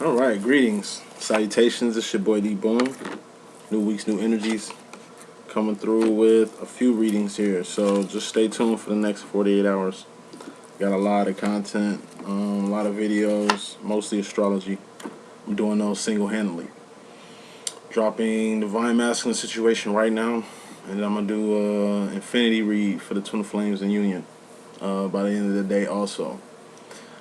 Alright, greetings. Salutations, it's your boy D.Boom. New weeks, new energies. Coming through with a few readings here. So just stay tuned for the next 48 hours. Got a lot of content, a lot of videos, mostly astrology. I'm doing those single-handedly. Dropping Divine Masculine situation right now. And then I'm going to do an infinity read for the Twin Flames in Union by the end of the day also.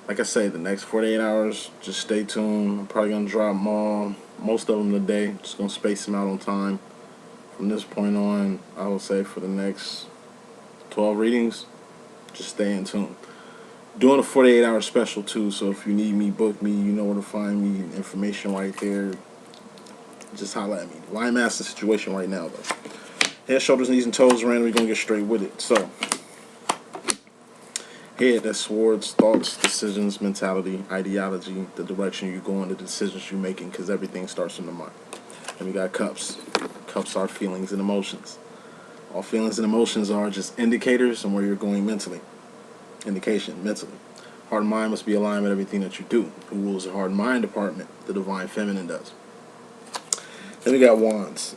Like I say, the next 48 hours, just stay tuned. I'm probably going to drop most of them today. Just going to space them out on time. From this point on, I will say for the next 12 readings, just stay in tune. Doing a 48-hour special too, so if you need me, book me, you know where to find me. Information right there. Just holler at me. Line master situation right now, though. Head, shoulders, knees, and toes, randomly going to get straight with it. So, head, that's swords, thoughts, decisions, mentality, ideology, the direction you go in, the decisions you're making, because everything starts in the mind. And we got cups. Cups are feelings and emotions. All feelings and emotions are just indicators on where you're going mentally. Indication, mentally. Heart and mind must be aligned with everything that you do. Who rules the heart and mind department? The Divine Feminine does. Then we got wands.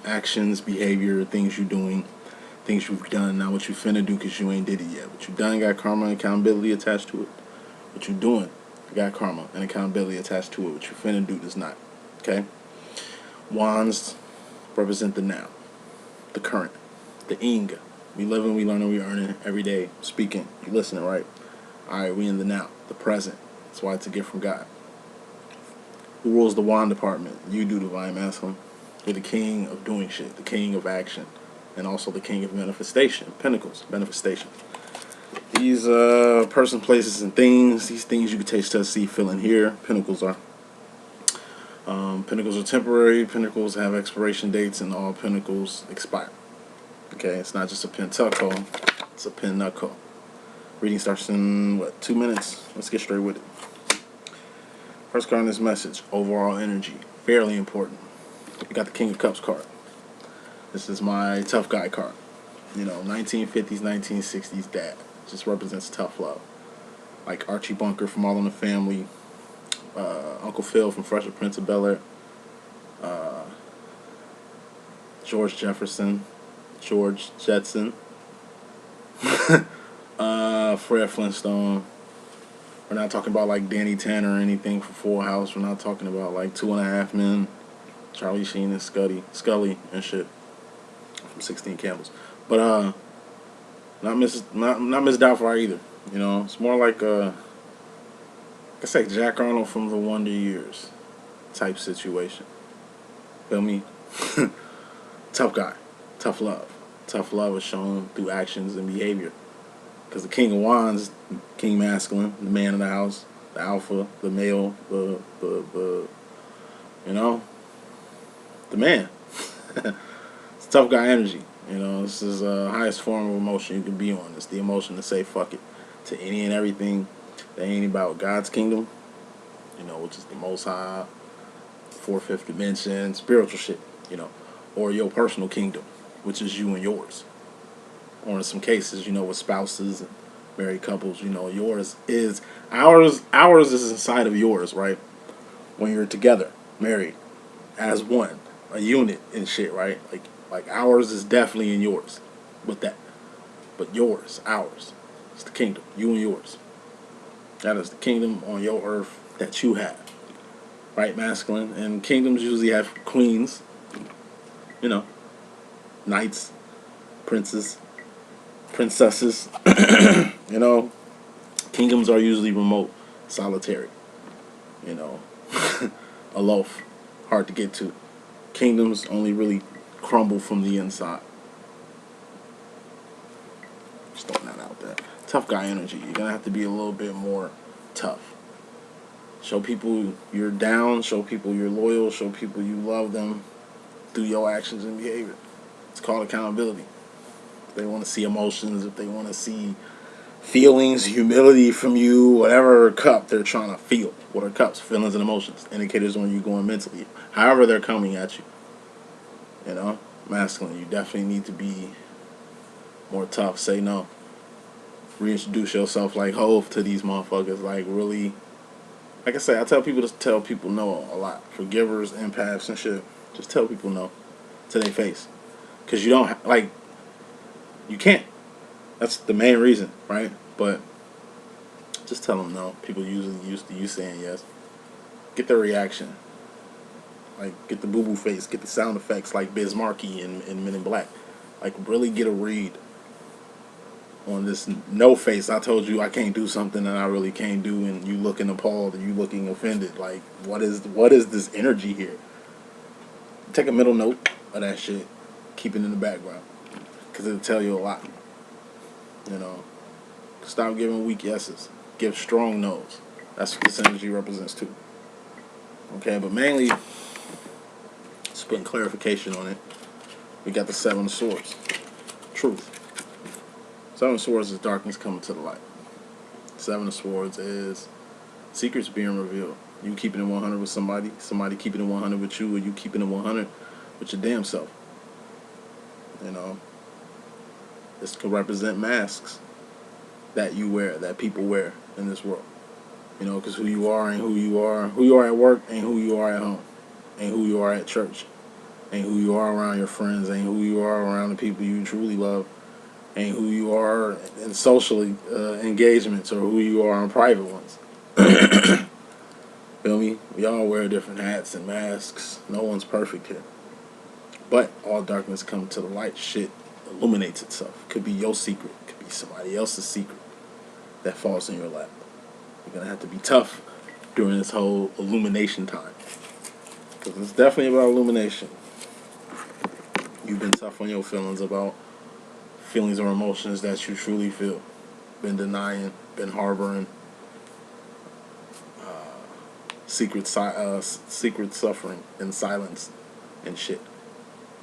Actions, behavior, things you're doing, things you've done, not what you finna do because you ain't did it yet. What you done got karma and accountability attached to it. What you doing got karma and accountability attached to it. What you finna do does not. Okay? Wands represent the now, the current, the ing. We living, we learning, we earning every day. Speaking, you listening, right? Alright, we in the now, the present. That's why it's a gift from God. Who rules the wand department? You do, Divine Masculine. You're the king of doing shit, the king of action, and also the king of manifestation. Pentacles, manifestation. These person, places, and things, these things you can taste, touch, see, feel, and hear. Pentacles are. Pentacles are temporary. Pentacles have expiration dates, and all pentacles expire. Okay, it's not just a pentacle, it's a pinnacle. Reading starts in, what, 2 minutes? Let's get straight with it. First card in this message, overall energy. Fairly important. We got the King of Cups card. This is my tough guy card. You know, 1950s, 1960s dad. Just represents tough love. Like Archie Bunker from All in the Family. Uncle Phil from Fresh Prince of Bel-Air. George Jefferson. George Jetson. Fred Flintstone. We're not talking about like Danny Tanner or anything from Full House. We're not talking about like 2.5 Men. Charlie Sheen and Scully and shit from 16 Candles. But not Miss Doubtfire either. You know, it's more like I say Jack Arnold from the Wonder Years type situation. Feel me? Tough guy, tough love. Tough love is shown through actions and behavior. Because the King of Wands, King Masculine, the man of the house, the alpha, the male, the you know, the man. It's tough guy energy. You know, this is the highest form of emotion you can be on. It's the emotion to say fuck it to any and everything that ain't about God's kingdom, you know, which is the Most High, 4th dimension, spiritual shit, you know, or your personal kingdom, which is you and yours. Or in some cases, you know, with spouses and married couples, you know, yours is ours is inside of yours, right? When you're together, married, as one, a unit and shit, right? Like ours is definitely in yours with that. But yours, ours. It's the kingdom, you and yours. That is the kingdom on your earth that you have. Right, masculine? And kingdoms usually have queens, you know, knights, princes, princesses. You know, kingdoms are usually remote, solitary, you know, aloof, hard to get to. Kingdoms only really crumble from the inside. Just throwing that out there. Tough guy energy. You're gonna have to be a little bit more tough. Show people you're down, show people you're loyal, show people you love them through your actions and behavior. It's called accountability. If they want to see emotions, if they want to see feelings, humility from you, whatever cup they're trying to feel. What are cups? Feelings and emotions. Indicators when you're going mentally. However they're coming at you. You know? Masculine. You definitely need to be more tough. Say no. Reintroduce yourself like Hove to these motherfuckers. Like, really Like I say, I tell people to tell people no a lot. Forgivers, empaths, and shit. Just tell people no to their face. Because you don't, like, you can't. That's the main reason, right? But just tell them no. People usually used to you saying yes. Get their reaction. Like, get the boo-boo face. Get the sound effects like Biz Markie in Men in Black. Like, really get a read on this no face. I told you I can't do something that I really can't do, and you looking appalled and you looking offended. Like, what is this energy here? Take a mental note of that shit. Keep it in the background, because it'll tell you a lot. You know, stop giving weak yeses. Give strong no's. That's what this energy represents too. Okay, but mainly, just putting clarification on it. We got the Seven of Swords. Truth. Seven of Swords is darkness coming to the light. Seven of Swords is secrets being revealed. You keeping it 100 with somebody, somebody keeping it 100 with you, or you keeping it 100 with your damn self. You know, this could represent masks that you wear, that people wear in this world. You know, because who you are ain't who you are. Who you are at work ain't who you are at home. Ain't who you are at church. Ain't who you are around your friends. Ain't who you are around the people you truly love. Ain't who you are in social engagements, or who you are in private ones. Feel me? We all wear different hats and masks. No one's perfect here. But all darkness comes to the light. Shit illuminates itself. Could be your secret. Could be somebody else's secret that falls in your lap. You're going to have to be tough during this whole illumination time. Because it's definitely about illumination. You've been tough on your feelings about feelings or emotions that you truly feel. Been denying, been harboring, secret suffering and silence and shit.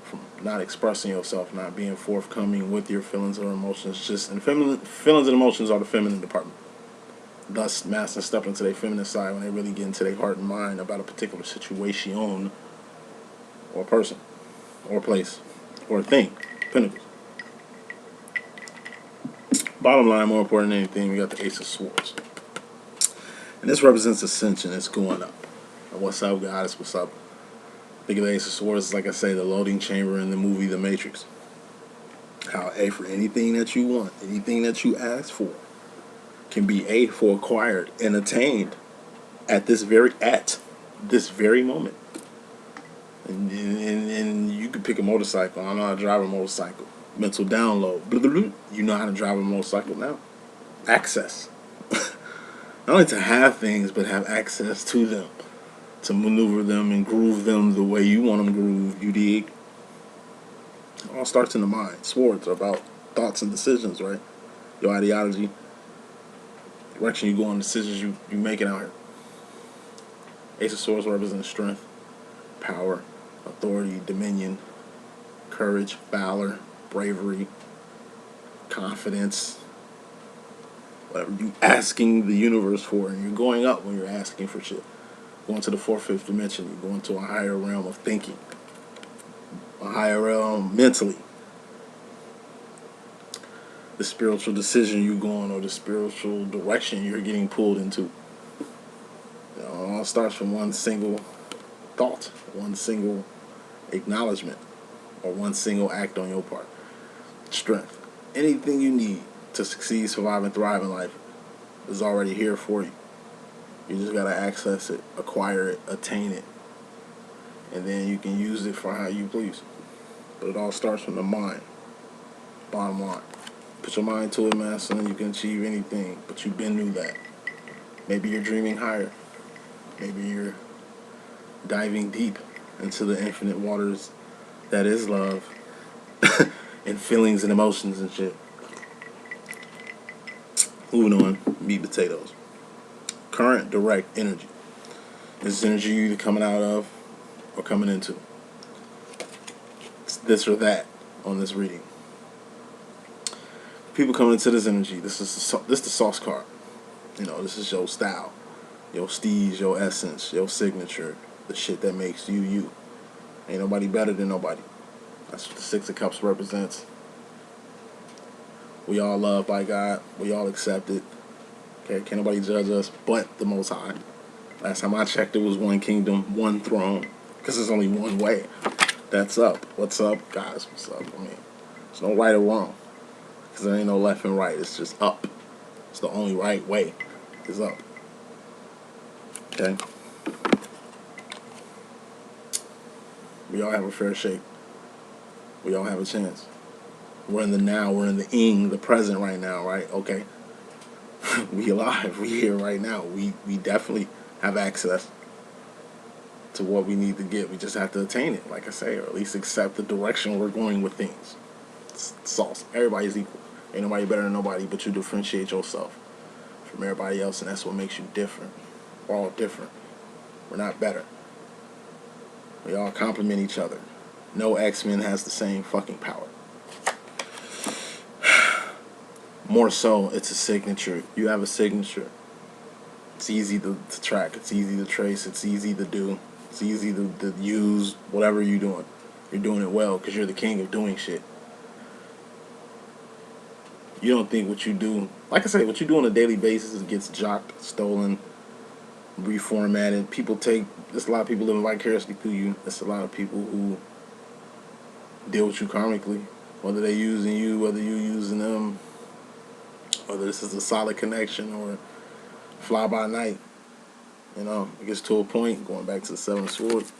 From not expressing yourself, not being forthcoming with your feelings or emotions. Just, and feelings and emotions are the feminine department. Thus, masculine step into their feminine side when they really get into their heart and mind about a particular situation or person or place or thing. Pentacles. Bottom line, more important than anything, we got the Ace of Swords. And this represents ascension. It's going up. And what's up, goddess? What's up? Think of the Ace of Swords as, like I say, the loading chamber in the movie The Matrix. How A, for anything that you want, anything that you ask for, can be A, for acquired and attained at this very moment. And you could pick a motorcycle. I know how to drive a motorcycle. Mental download. Blah, blah, blah. You know how to drive a motorcycle now. Access. Not only to have things, but have access to them. To maneuver them and groove them the way you want them grooved. You dig? It all starts in the mind. Swords are about thoughts and decisions, right? Your ideology. Direction you go on, decisions you making out here. Ace of Swords represents strength, power, authority, dominion, courage, valor, bravery, confidence. Whatever you asking the universe for, and you're going up when you're asking for shit. Going to the fourth, fifth dimension. You're going to a higher realm of thinking, a higher realm mentally. The spiritual decision you're going, or the spiritual direction you're getting pulled into. You know, it all starts from one single thought, one single acknowledgement, or one single act on your part. Strength. Anything you need to succeed, survive, and thrive in life is already here for you. You just gotta access it, acquire it, attain it, and then you can use it for how you please. But it all starts from the mind. Bottom line. Put your mind to it, master, and you can achieve anything. But you've been through that. Maybe you're dreaming higher. Maybe you're diving deep into the infinite waters that is love and feelings and emotions and shit. Moving on, meat potatoes. Current direct energy. This is energy you're either coming out of or coming into. It's this or that on this reading. People coming into this energy, this is the sauce card. You know, this is your style, your steez, your essence, your signature, the shit that makes you you. Ain't nobody better than nobody. That's what the Six of Cups represents. We all loved by God. We all accepted. Okay, can't nobody judge us but the Most High. Last time I checked, it was one kingdom, one throne. Because there's only one way. That's up. What's up, guys? What's up? I mean, there's no right or wrong. Because there ain't no left and right. It's just up. It's the only right way. Is up. Okay? We all have a fair shake. We all have a chance. We're in the now. We're in the present right now, right? Okay. We alive. We here right now. We definitely have access to what we need to get. We just have to attain it, like I say, or at least accept the direction we're going with things. It's awesome. Everybody's equal. Ain't nobody better than nobody, but you differentiate yourself from everybody else, and that's what makes you different. We're all different. We're not better. We all complement each other. No X-Men has the same fucking power. More so, it's a signature. You have a signature. It's easy to track. It's easy to trace. It's easy to do. It's easy to use. Whatever you're doing, you're doing it well because you're the king of doing shit. You don't think what you do, like I say, what you do on a daily basis gets jocked, stolen, reformatted. There's a lot of people living vicariously through you. There's a lot of people who deal with you karmically, whether they're using you, whether you're using them, whether this is a solid connection or fly by night. You know, it gets to a point, going back to the Seven of Swords,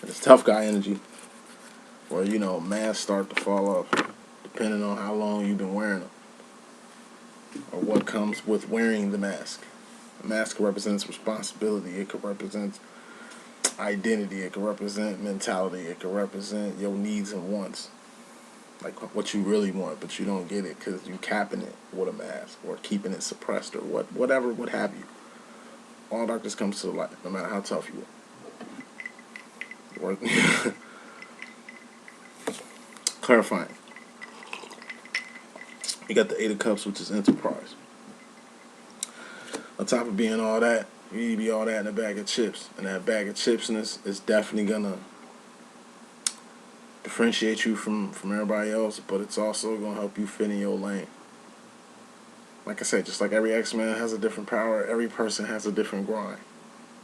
and it's tough guy energy, where, you know, masks start to fall off, depending on how long you've been wearing them, or what comes with wearing the mask. A mask represents responsibility. It could represent identity. It could represent mentality. It could represent your needs and wants, like what you really want, but you don't get it because you capping it with a mask or keeping it suppressed or whatever, what have you. All darkness comes to the light, no matter how tough you are. Clarifying. You got the Eight of Cups, which is enterprise. On top of being all that, you need to be all that in a bag of chips. And that bag of chipsness is definitely gonna differentiate you from everybody else, but it's also gonna help you fit in your lane. Like I said, just like every X-Men has a different power, every person has a different grind,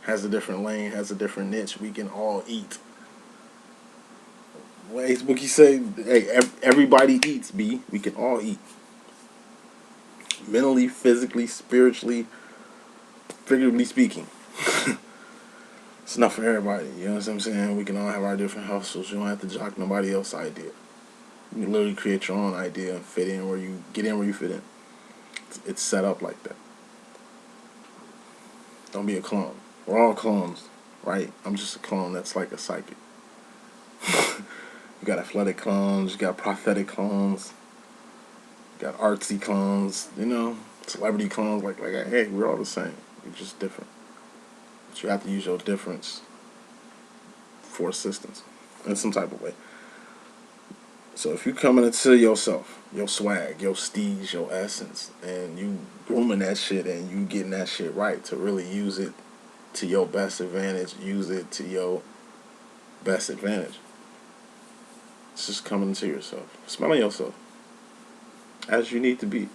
has a different lane, has a different niche. We can all eat. What Bookie say, hey, everybody eats, B. We can all eat. Mentally, physically, spiritually, figuratively speaking. It's not for everybody, you know what I'm saying? We can all have our different hustles. You don't have to jock nobody else's idea. You can literally create your own idea and fit in where you get in where you fit in. It's set up like that. Don't be a clone. We're all clones, right? I'm just a clone that's like a psychic. You got athletic clones, you got prophetic clones, you got artsy clones, you know, celebrity clones. Like hey, we're all the same. We're just different. But you have to use your difference for assistance in some type of way. So if you coming into yourself, your swag, your steez, your essence, and you grooming that shit and you getting that shit right to really use it to your best advantage, use it to your best advantage. It's just coming into yourself, smelling yourself as you need to be,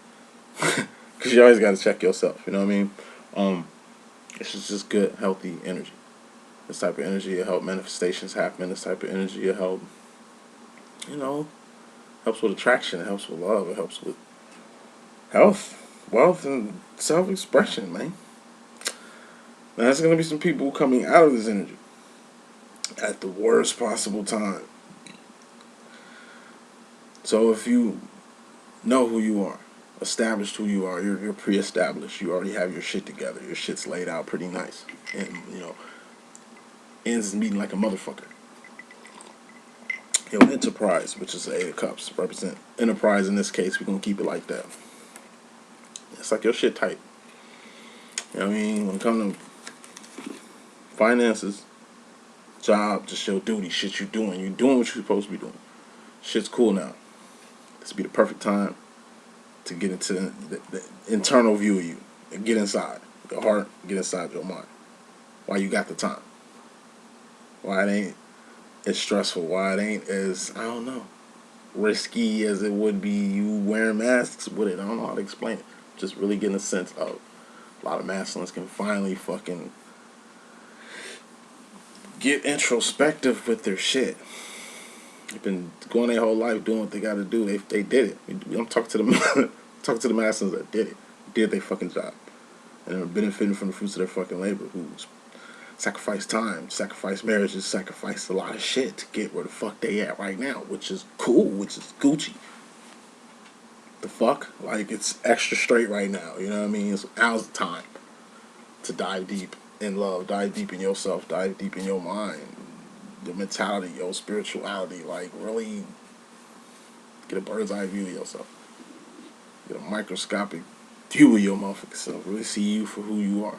because you always got to check yourself. You know what I mean? It's just good, healthy energy. This type of energy will help manifestations happen. This type of energy will help, you know, helps with attraction. It helps with love. It helps with health, wealth, and self-expression, man. Now, there's going to be some people coming out of this energy at the worst possible time. So if you know who you are, established who you are, you're pre-established. You already have your shit together. Your shit's laid out pretty nice. And, you know, ends meeting like a motherfucker. Your enterprise, which is the Eight of Cups, represent enterprise in this case. We're going to keep it like that. It's like your shit tight. You know what I mean? When it comes to finances, job, just your duty, shit you're doing. You're doing what you're supposed to be doing. Shit's cool now. This would be the perfect time to get into the internal view of you. And get inside your heart, get inside your mind. Why you got the time. Why it ain't as stressful. Why it ain't as, I don't know, risky as it would be you wearing masks with it. I don't know how to explain it. Just really getting a sense of a lot of masculines can finally fucking get introspective with their shit. They've been going their whole life doing what they got to do. They did it. I'm talking to the talking to the masses that did their fucking job, and are benefiting from the fruits of their fucking labor. Who sacrificed time, sacrificed marriages, sacrificed a lot of shit to get where the fuck they at right now, which is cool, which is Gucci. The fuck, like it's extra straight right now. You know what I mean? Now's the time to dive deep in love, dive deep in yourself, dive deep in your mind, your mentality, your spirituality. Like really get a bird's eye view of yourself. Get a microscopic view of your motherfucking self. Really see you for who you are.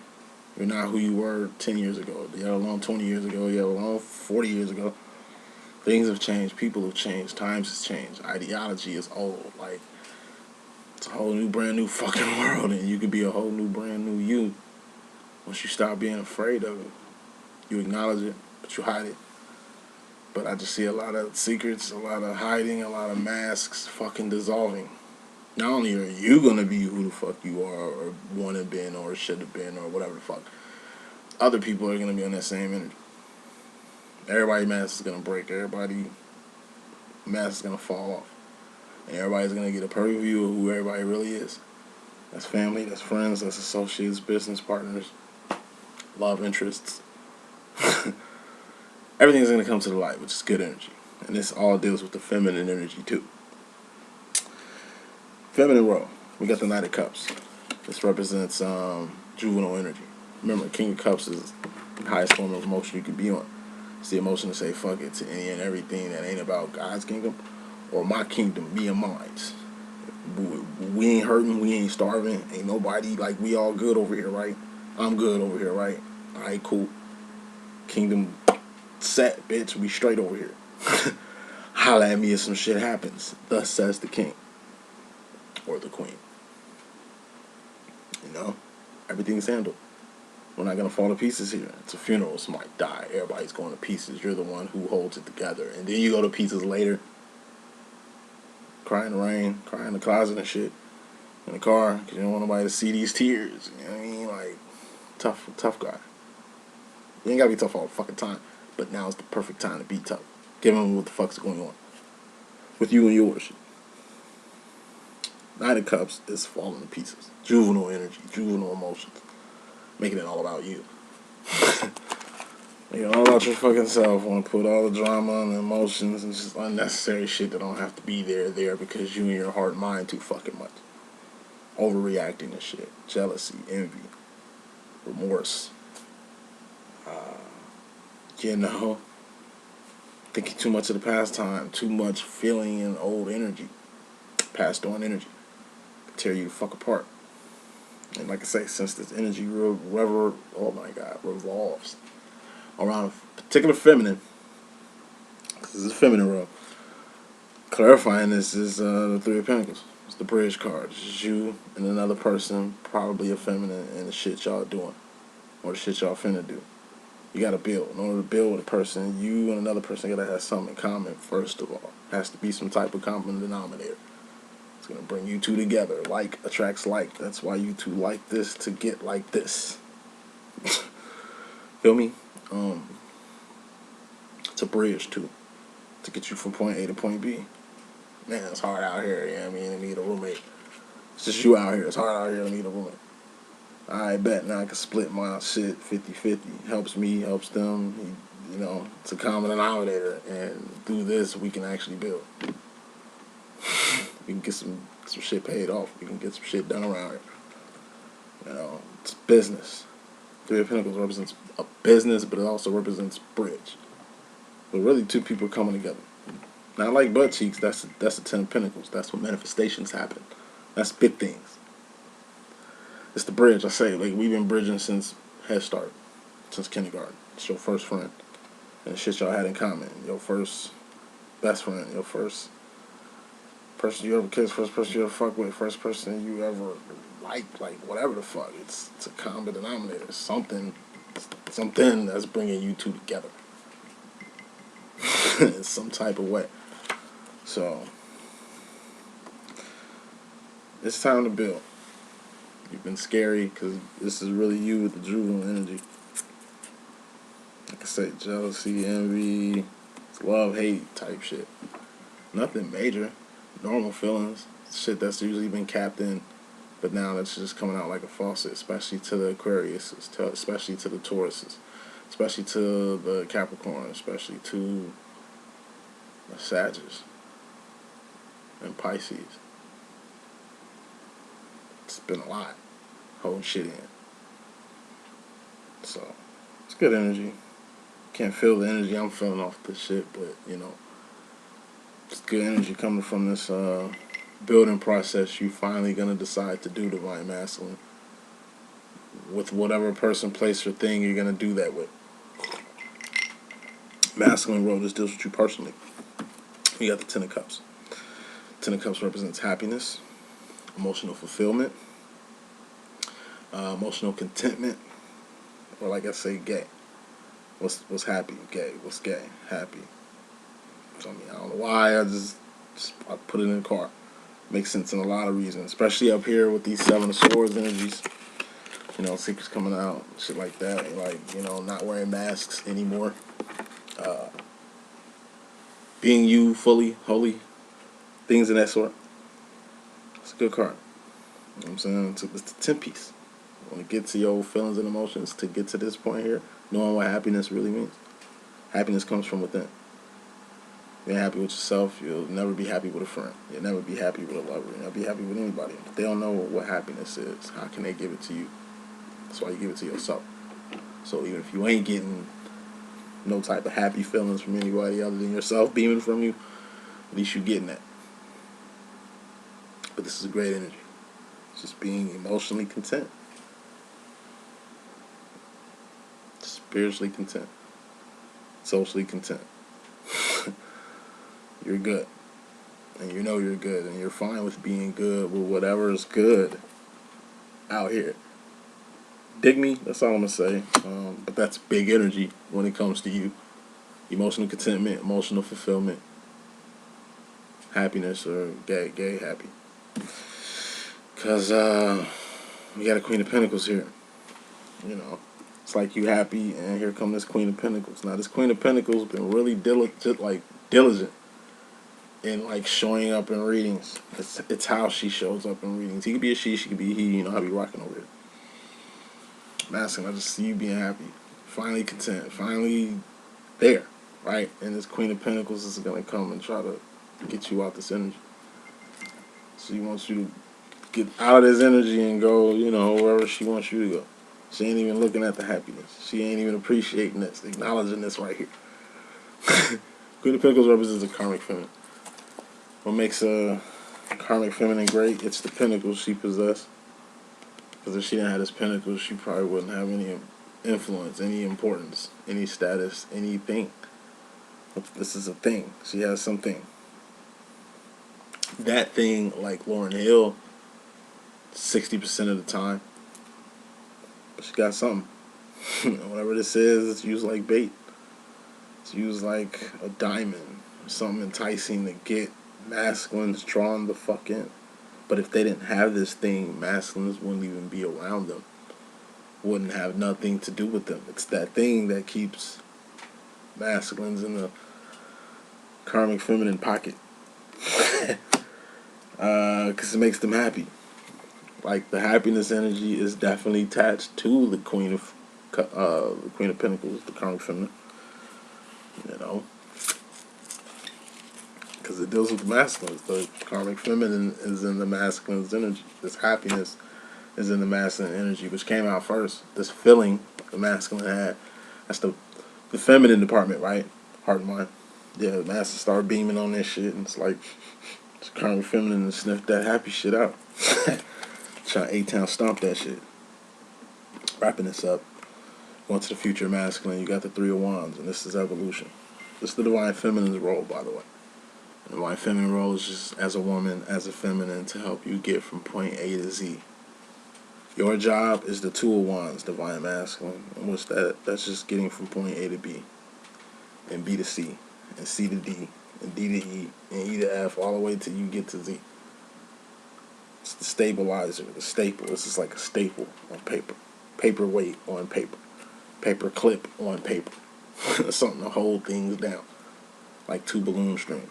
You're not who you were 10 years ago. You let alone 20 years ago. You let alone 40 years ago. Things have changed. People have changed. Times has changed. Ideology is old. Like, it's a whole new, brand new fucking world. And you could be a whole new, brand new you. Once you stop being afraid of it. You acknowledge it, but you hide it. But I just see a lot of secrets, a lot of hiding, a lot of masks fucking dissolving. Not only are you going to be who the fuck you are or want to been or should have been or whatever the fuck, other people are going to be on that same energy. Everybody's mask is going to break. Everybody's mask is going to fall off. And everybody's going to get a perfect view of who everybody really is. That's family, that's friends, that's associates, business partners, love interests. Everything's going to come to the light, which is good energy. And this all deals with the feminine energy too. Feminine row, we got the Knight of Cups. This represents juvenile energy. Remember, King of Cups is the highest form of emotion you could be on. It's the emotion to say fuck it to any and everything that ain't about God's kingdom or my kingdom, me and mine. We ain't hurting, we ain't starving, ain't nobody, like we all good over here, right? I'm good over here, right? Alright, cool. Kingdom set, bitch, we straight over here. Holla at me if some shit happens. Thus says the king. Or the queen. You know? Everything's handled. We're not going to fall to pieces here. It's a funeral. Somebody die. Everybody's going to pieces. You're the one who holds it together. And then you go to pieces later. Cry in the rain. Cry in the closet and shit. In the car. Because you don't want nobody to see these tears. You know what I mean? Like, tough guy. You ain't got to be tough all the fucking time. But now is the perfect time to be tough. Given what the fuck's going on. With you and yours. Knight of Cups is falling to pieces. Juvenile energy, juvenile emotions. Making it all about you. Making it all about your fucking self. Want to put all the drama and the emotions and just unnecessary shit that don't have to be there because you and your heart and mind too fucking much. Overreacting to shit. Jealousy, envy, remorse. You know, thinking too much of the past time. Too much feeling in old energy. Passed on energy. Tear you the fuck apart. And like I say, since this energy revolves around a particular feminine, this is a feminine row. Clarifying this is the Three of Pentacles. It's the bridge card. It's you and another person, probably a feminine, and the shit y'all doing, or the shit y'all finna do. You gotta build. In order to build with a person, you and another person gotta have something in common. First of all, has to be some type of common denominator. It's going to bring you two together. Like attracts like. That's why you two like this to get like this. Feel me? It's a bridge, too. To get you from point A to point B. Man, it's hard out here, you know what I mean? To need a roommate. It's just you out here. It's hard out here to need a roommate. I bet now I can split my shit 50-50. Helps me, helps them. You know, it's a common denominator. And through this, we can actually build. We can get some shit paid off. We can get some shit done around here. You know, it's business. Three of Pentacles represents a business, but it also represents bridge. But really, two people coming together. Not like butt cheeks. That's the Ten of Pentacles. That's when manifestations happen. That's big things. It's the bridge. I say, like we've been bridging since Head Start, since kindergarten. It's your first friend, and the shit y'all had in common. Your first best friend. Your first person you ever kissed, first person you ever fuck with, first person you ever liked, like whatever the fuck. It's a common denominator. It's something that's bringing you two together in some type of way. So it's time to build. You've been scary because this is really you with the juvenile energy. Like I say, jealousy, envy, love, hate type shit. Nothing major. Normal feelings. Shit that's usually been capped in, but now that's just coming out like a faucet, especially to the Aquarius, especially to the Tauruses, especially to the Capricorn, especially to the Sagittarius and Pisces. It's been a lot holding shit in. So, it's good energy. Can't feel the energy I'm feeling off this shit, but, you know, it's good energy coming from this building process. You finally going to decide to do Divine Masculine with whatever person, place, or thing you're going to do that with. Masculine role just deals with you personally. You got the Ten of Cups. Ten of Cups represents happiness, emotional fulfillment, emotional contentment, or like I say, gay. What's happy? Gay. What's gay? Happy. So, I mean, I don't know why. I put it in the car. Makes sense in a lot of reasons, especially up here with these Seven of Swords energies. You know, secrets coming out, shit like that. Like, you know, not wearing masks anymore. Being you fully, holy, things of that sort. It's a good card. You know what I'm saying? It's the 10 piece. When it gets to your feelings and emotions, to get to this point here, knowing what happiness really means. Happiness comes from within. You're happy with yourself, you'll never be happy with a friend. You'll never be happy with a lover. You'll never be happy with anybody. If they don't know what happiness is, how can they give it to you? That's why you give it to yourself. So even if you ain't getting no type of happy feelings from anybody other than yourself beaming from you, at least you're getting that. But this is a great energy. It's just being emotionally content. Spiritually content. Socially content. You're good. And you know you're good. And you're fine with being good with whatever is good out here. Dig me? That's all I'm going to say. But that's big energy when it comes to you. Emotional contentment, emotional fulfillment, happiness, or gay happy. Because we got a Queen of Pentacles here. You know, it's like you happy, and here come this Queen of Pentacles. Now, this Queen of Pentacles been really diligent in like showing up in readings. It's how she shows up in readings. He could be a she could be a he. You know how we rocking over here. Masculine, I just see you being happy, finally content, finally there, right? And this Queen of Pentacles is gonna come and try to get you out this energy. She wants you to get out of this energy and go, you know, wherever she wants you to go. She ain't even looking at the happiness. She ain't even appreciating this, acknowledging this right here. Queen of Pentacles represents a karmic feminine. What makes a karmic feminine great? It's the pentacles she possessed. Because if she didn't have this pentacle, she probably wouldn't have any influence, any importance, any status, anything. But this is a thing. She has something. That thing, like Lauryn Hill, 60% of the time. But she got something. Whatever this is, it's used like bait. It's used like a diamond or something enticing to get masculines drawn the fuck in. But if they didn't have this thing, masculines wouldn't even be around them. Wouldn't have nothing to do with them. It's that thing that keeps masculines in the karmic feminine pocket. Because it makes them happy. Like, the happiness energy is definitely attached to the Queen of Pentacles, the karmic feminine. You know, because it deals with the masculines. The karmic feminine is in the masculine's energy. This happiness is in the masculine energy, which came out first. This feeling the masculine had, that's the feminine department, right? Heart and mind. Yeah, the masculine started beaming on this shit, and it's like, it's karmic feminine to sniff that happy shit out. Trying to A-Town stomp that shit. Wrapping this up. Going to the future masculine, you got the Three of Wands, and this is evolution. This is the divine feminine's role, by the way. The divine feminine role is just as a woman, as a feminine, to help you get from point A to Z. Your job is the Two of Wands, divine masculine, in which that's just getting from point A to B, and B to C, and C to D, and D to E, and E to F, all the way till you get to Z. It's the stabilizer, the staple. This is like a staple on paper. Paperweight on paper. Paper clip on paper. Something to hold things down, like 2 balloon string,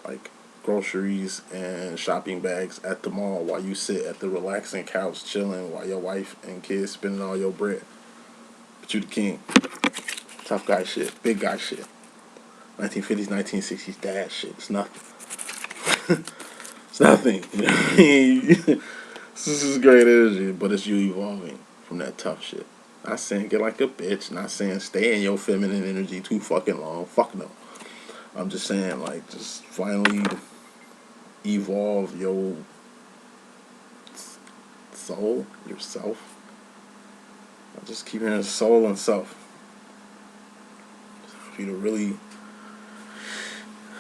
like groceries and shopping bags at the mall while you sit at the relaxing couch chilling while your wife and kids spending all your bread. But you the king. Tough guy shit. Big guy shit. 1950s, 1960s dad shit. It's nothing. It's nothing. You know what I mean? This is great energy, but it's you evolving from that tough shit. Not saying get like a bitch. Not saying stay in your feminine energy too fucking long. Fuck no. I'm just saying, like, just finally evolve your soul, yourself. I just keep hearing soul and self. For you to really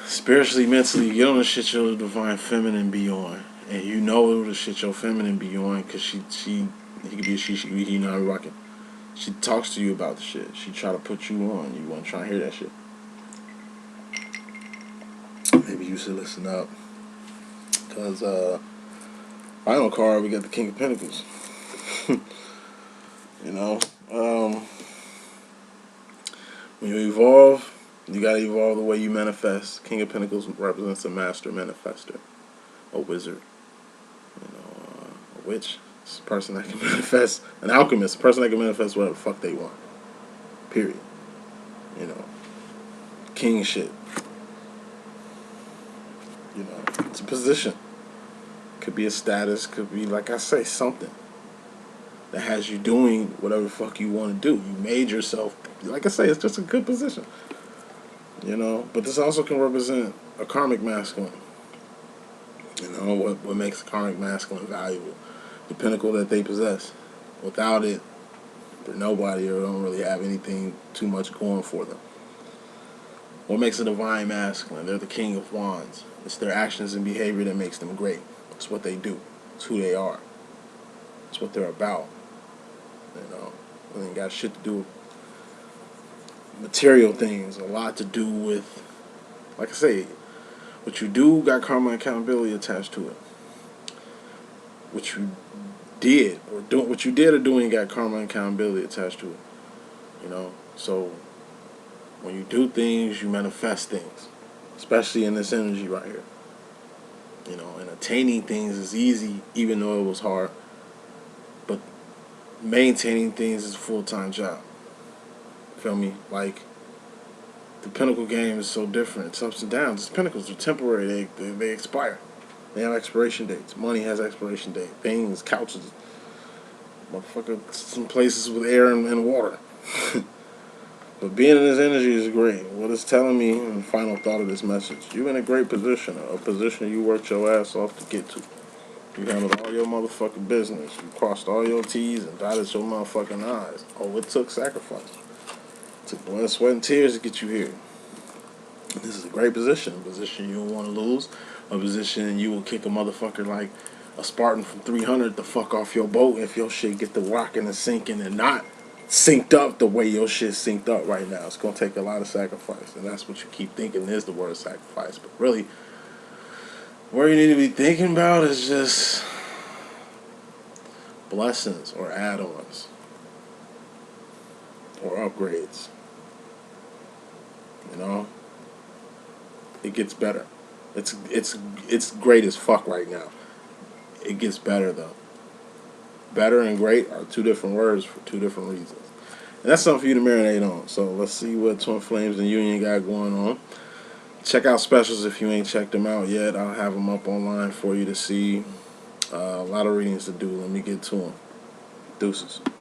spiritually, mentally get on the shit your divine feminine be on. And you know the shit your feminine be on, because he could be a she, he not rocking. She talks to you about the shit. She try to put you on. You want to try and hear that shit. Maybe you should listen up. Because, final card, we got the King of Pentacles. You know? When you evolve, you gotta evolve the way you manifest. King of Pentacles represents a master manifester. A wizard. You know, a witch. It's a person that can manifest. An alchemist. A person that can manifest whatever the fuck they want. Period. You know. King shit. You know. It's a position. Could be a status. Could be, like I say, something that has you doing whatever the fuck you want to do. You made yourself, like I say, it's just a good position. You know, but this also can represent a karmic masculine. You know, what makes a karmic masculine valuable? The pinnacle that they possess. Without it, they're nobody or don't really have anything too much going for them. What makes a divine masculine? They're the king of wands. It's their actions and behavior that makes them great. It's what they do. It's who they are. It's what they're about. You know, it ain't got shit to do with material things. A lot to do with, like I say, what you do got karma and accountability attached to it. What you did or doing got karma and accountability attached to it. You know, so when you do things, you manifest things, especially in this energy right here. You know, and attaining things is easy, even though it was hard. But maintaining things is a full-time job. Feel me? Like, the pinnacle game is so different. It's ups and downs. These pinnacles are temporary. They expire. They have expiration dates. Money has expiration date. Things, couches, motherfucker, some places with air and water. But being in this energy is great. What it's telling me, in the final thought of this message, you're in a great position, a position you worked your ass off to get to. You handled all your motherfucking business. You crossed all your T's and dotted your motherfucking I's. Oh, it took sacrifice. It took blood, sweat, and tears to get you here. This is a great position. A position you don't want to lose. A position you will kick a motherfucker like a Spartan from 300 the fuck off your boat if your shit get the rocking and sinking and not synced up the way your shit synced up right now. It's going to take a lot of sacrifice. And that's what you keep thinking is the word sacrifice. But really, what you need to be thinking about is just blessings or add-ons or upgrades. You know? It gets better. It's great as fuck right now. It gets better though. Better and great are two different words for two different reasons. And that's something for you to marinate on. So let's see what Twin Flames and Union got going on. Check out specials if you ain't checked them out yet. I'll have them up online for you to see. A lot of readings to do. Let me get to them. Deuces.